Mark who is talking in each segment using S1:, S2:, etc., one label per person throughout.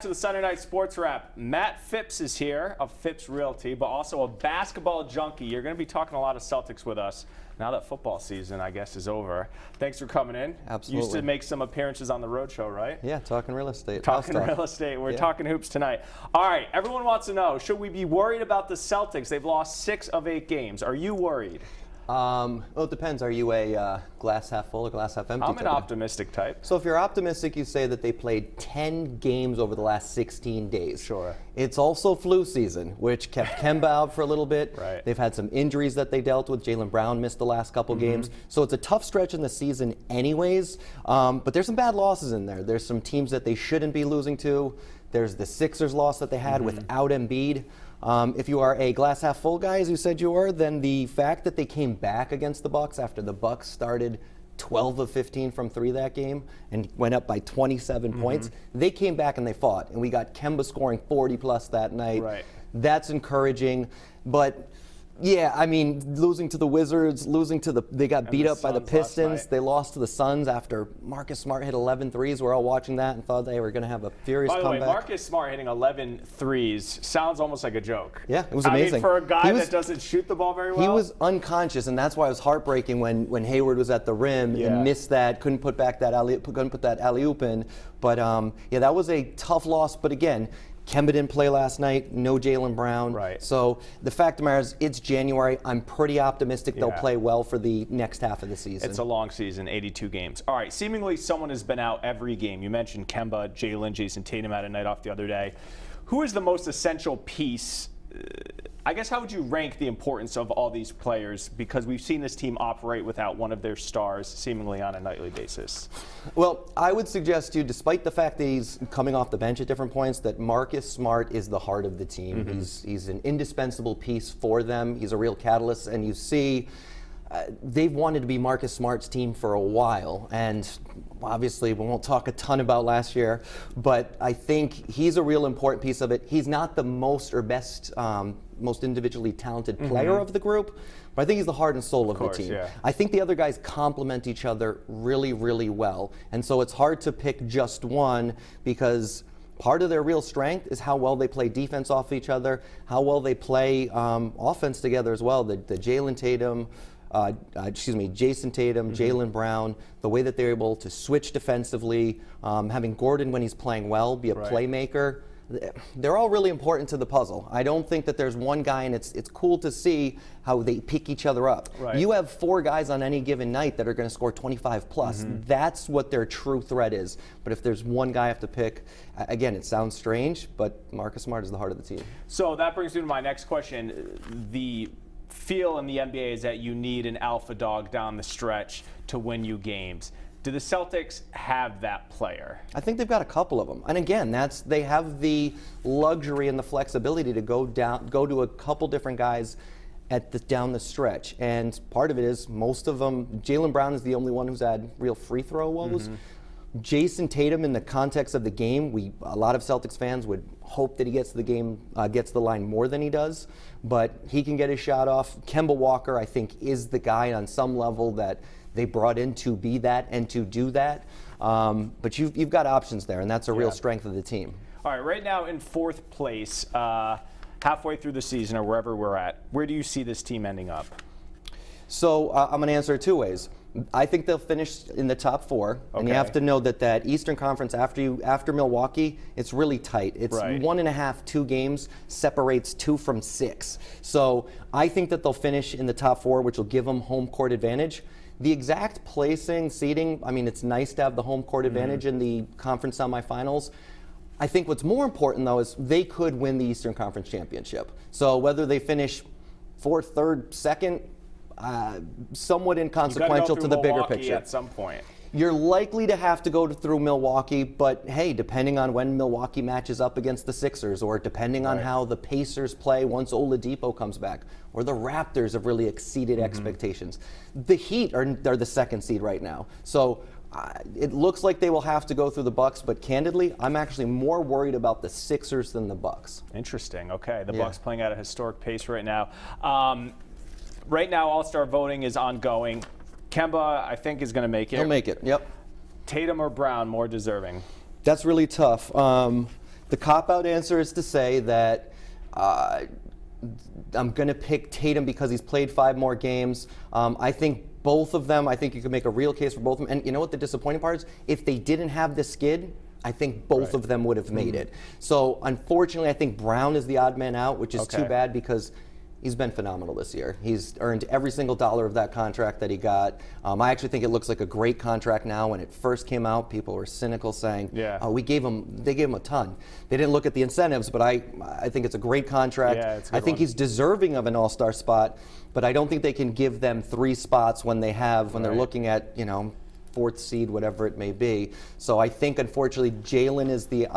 S1: To the Sunday Night Sports Wrap. Matt Phipps is here of Phipps Realty, but also a basketball junkie. You're going to be talking a lot of Celtics with us now that football season, I guess, is over. Thanks for coming in.
S2: Absolutely.
S1: Used to make some appearances on the road show, right?
S2: Yeah, talking real estate.
S1: Talking real estate. We're talking hoops tonight. All right, everyone wants to know, should we be worried about the Celtics? They've lost 6 of 8 games. Are you worried?
S2: Well, it depends. Are you a glass half full or glass half empty
S1: I'm
S2: type?
S1: an optimistic type.
S2: So if you're optimistic, you say that they played 10 games over the last 16 days.
S1: Sure.
S2: It's also flu season, which kept Kemba out for a little bit.
S1: Right.
S2: They've had some injuries that they dealt with. Jaylen Brown missed the last couple games. So it's a tough stretch in the season anyways. But there's some bad losses in there. There's some teams that they shouldn't be losing to. There's the Sixers loss that they had without Embiid. If you are a glass half full guy, as you said you were, then the fact that they came back against the Bucks after the Bucks started 12 of 15 from 3 that game and went up by 27 points, they came back and they fought. And we got Kemba scoring 40 plus that night.
S1: Right.
S2: That's encouraging. But yeah, I mean, losing to the Wizards, they got beat up by the Pistons. They lost to the Suns after Marcus Smart hit 11 threes. We're all watching that and thought they were going to have a furious comeback.
S1: By the way, Marcus Smart hitting 11 threes sounds almost like a joke.
S2: Yeah, it was amazing.
S1: I mean, for a guy that doesn't shoot the ball very well.
S2: He was unconscious, and that's why it was heartbreaking when Hayward was at the rim and missed that, couldn't put that alley-oop in. But yeah, that was a tough loss. But again, Kemba didn't play last night, no Jaylen Brown.
S1: Right.
S2: So the fact of the matter is, it's January. I'm pretty optimistic they'll play well for the next half of the season.
S1: It's a long season, 82 games. All right, seemingly someone has been out every game. You mentioned Kemba, Jaylen, Jason Tatum had a night off the other day. Who is the most essential piece? I guess how would you rank the importance of all these players? Because we've seen this team operate without one of their stars seemingly on a nightly basis.
S2: Well, I would suggest to you, despite the fact that he's coming off the bench at different points, that Marcus Smart is the heart of the team. He's an indispensable piece for them. He's a real catalyst, and you see they've wanted to be Marcus Smart's team for a while, and obviously we won't talk a ton about last year, but I think he's a real important piece of it. He's not the most or best, most individually talented player of the group, but I think he's the heart and soul of the team.
S1: Yeah.
S2: I think the other guys complement each other really, really well, and so it's hard to pick just one because part of their real strength is how well they play defense off each other, how well they play offense together as well. The Jason Tatum, Jaylen Brown, the way that they're able to switch defensively, having Gordon when he's playing well, be a playmaker. They're all really important to the puzzle. I don't think that there's one guy, and it's cool to see how they pick each other up.
S1: Right.
S2: You have 4 guys on any given night that are going to score 25 plus. That's what their true threat is. But if there's one guy I have to pick, again, it sounds strange, but Marcus Smart is the heart of the team.
S1: So that brings me to my next question. The feel in the NBA is that you need an alpha dog down the stretch to win you games. Do the Celtics have that player?
S2: I think they've got a couple of them. And again, they have the luxury and the flexibility to go to a couple different guys down the stretch. And part of it is most of them, Jaylen Brown is the only one who's had real free throw woes. Jason Tatum, in the context of the game, a lot of Celtics fans would hope that he gets to the line more than he does, but he can get his shot off. Kemba Walker, I think, is the guy on some level that they brought in to be that and to do that. But you've got options there, and that's a real strength of the team.
S1: All right, right now in 4th place, halfway through the season or wherever we're at, where do you see this team ending up?
S2: So I'm going to answer it 2 ways. I think they'll finish in the top 4, and you have to know that Eastern Conference after Milwaukee, it's really tight. It's 1.5, 2 games separates 2 from 6. So I think that they'll finish in the top 4, which will give them home court advantage. The exact placing, seeding, I mean, it's nice to have the home court advantage in the conference semifinals. I think what's more important, though, is they could win the Eastern Conference championship. So whether they finish 4th, 3rd, 2nd, somewhat inconsequential to the bigger picture.
S1: At some point.
S2: You're likely to have to go through Milwaukee, but hey, depending on when Milwaukee matches up against the Sixers, or depending on how the Pacers play once Oladipo comes back, or the Raptors have really exceeded expectations. The Heat are the 2nd seed right now. So it looks like they will have to go through the Bucks, but candidly, I'm actually more worried about the Sixers than the Bucks.
S1: Interesting. Okay, the Bucks playing at a historic pace right now. Right now, All-Star voting is ongoing. Kemba, I think, is going to make it.
S2: He'll make it, yep.
S1: Tatum or Brown more deserving?
S2: That's really tough. The cop-out answer is to say that I'm going to pick Tatum because he's played 5 more games. I think both of them, I think you could make a real case for both of them. And you know what the disappointing part is? If they didn't have the skid, I think both of them would have made it. So unfortunately, I think Brown is the odd man out, which is too bad because he's been phenomenal this year. He's earned every single dollar of that contract that he got. I actually think it looks like a great contract now. When it first came out, people were cynical saying, "Oh, they gave him a ton." They didn't look at the incentives, but I think it's a great contract.
S1: Yeah, it's a good
S2: I think he's deserving of an all-star spot, but I don't think they can give them 3 spots when they're looking at 4th seed, whatever it may be. So I think, unfortunately, Jalen is the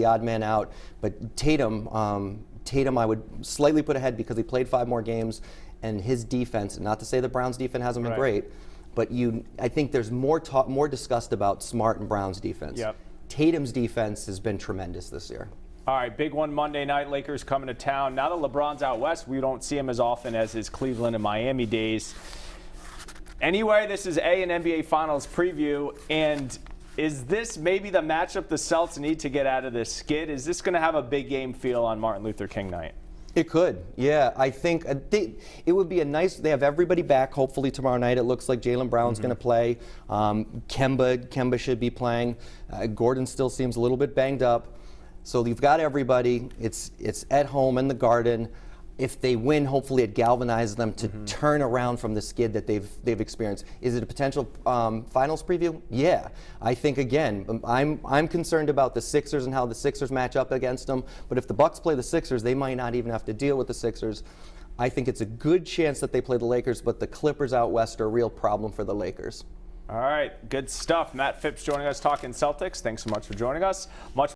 S2: odd man out. But Tatum, I would slightly put ahead because he played 5 more games, and his defense. Not to say the Browns' defense hasn't been great, but I think there's more discussed about Smart and Brown's defense.
S1: Yep.
S2: Tatum's defense has been tremendous this year.
S1: All right, big one Monday night. Lakers coming to town. Now that LeBron's out west, we don't see him as often as his Cleveland and Miami days. Anyway, this is an NBA Finals preview, and is this maybe the matchup the Celtics need to get out of this skid? Is this going to have a big game feel on Martin Luther King night?
S2: It could, yeah. I think it would be a nice. They have everybody back. Hopefully tomorrow night. It looks like Jaylen Brown's going to play. Kemba should be playing. Gordon still seems a little bit banged up. So you've got everybody. It's at home in the Garden. If they win, hopefully it galvanizes them to turn around from the skid that they've experienced. Is it a potential finals preview? Yeah. I think, again, I'm concerned about the Sixers and how the Sixers match up against them. But if the Bucks play the Sixers, they might not even have to deal with the Sixers. I think it's a good chance that they play the Lakers, but the Clippers out west are a real problem for the Lakers.
S1: All right, good stuff. Matt Phipps joining us talking Celtics. Thanks so much for joining us.